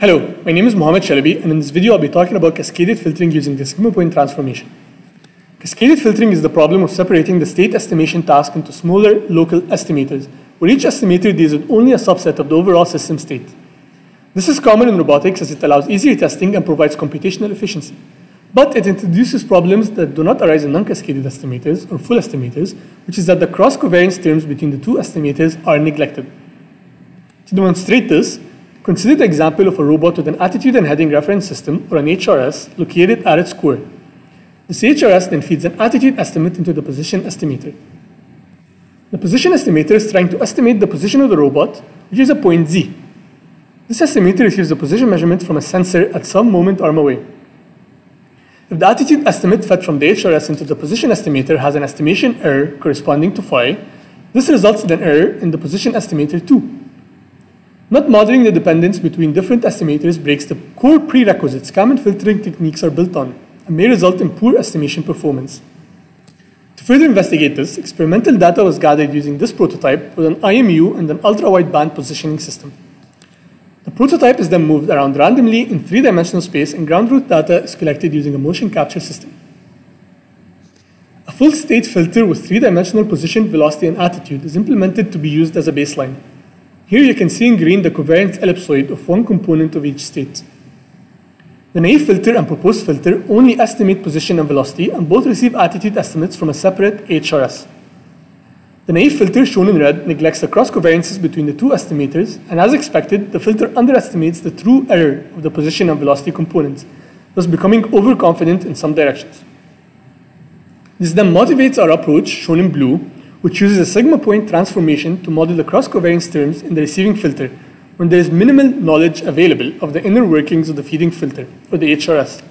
Hello, my name is Mohammed Shalabi, and in this video I'll be talking about cascaded filtering using the sigma point transformation. Cascaded filtering is the problem of separating the state estimation task into smaller local estimators, where each estimator deals with only a subset of the overall system state. This is common in robotics as it allows easier testing and provides computational efficiency. But it introduces problems that do not arise in non-cascaded estimators or full estimators, which is that the cross-covariance terms between the two estimators are neglected. To demonstrate this, consider the example of a robot with an attitude and heading reference system, or an HRS, located at its core. This HRS then feeds an attitude estimate into the position estimator. The position estimator is trying to estimate the position of the robot, which is a point Z. This estimator receives the position measurement from a sensor at some moment arm away. If the attitude estimate fed from the HRS into the position estimator has an estimation error corresponding to phi, this results in an error in the position estimator too. Not modeling the dependence between different estimators breaks the core prerequisites common filtering techniques are built on and may result in poor estimation performance. To further investigate this, experimental data was gathered using this prototype with an IMU and an ultra-wideband positioning system. The prototype is then moved around randomly in three-dimensional space, and ground truth data is collected using a motion capture system. A full state filter with three-dimensional position, velocity, and attitude is implemented to be used as a baseline. Here you can see in green the covariance ellipsoid of one component of each state. The naive filter and proposed filter only estimate position and velocity, and both receive attitude estimates from a separate HRS. The naive filter, shown in red, neglects the cross-covariances between the two estimators, and as expected, the filter underestimates the true error of the position and velocity components, thus becoming overconfident in some directions. This then motivates our approach, shown in blue, which uses a sigma point transformation to model the cross-covariance terms in the receiving filter when there is minimal knowledge available of the inner workings of the feeding filter, or the HRS.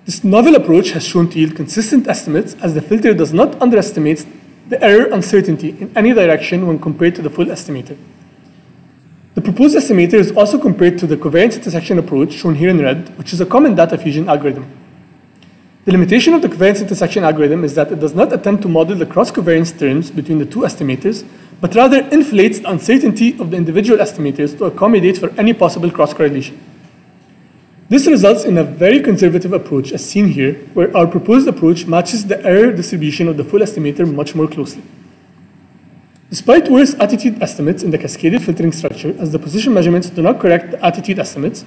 This novel approach has shown to yield consistent estimates, as the filter does not underestimate the error uncertainty in any direction when compared to the full estimator. The proposed estimator is also compared to the covariance intersection approach, shown here in red, which is a common data fusion algorithm. The limitation of the covariance intersection algorithm is that it does not attempt to model the cross-covariance terms between the two estimators, but rather inflates the uncertainty of the individual estimators to accommodate for any possible cross-correlation. This results in a very conservative approach, as seen here, where our proposed approach matches the error distribution of the full estimator much more closely. Despite worse attitude estimates in the cascaded filtering structure, as the position measurements do not correct the attitude estimates,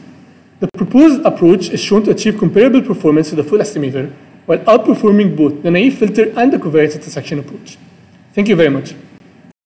the proposed approach is shown to achieve comparable performance to the full estimator, while outperforming both the naive filter and the covariance intersection approach. Thank you very much.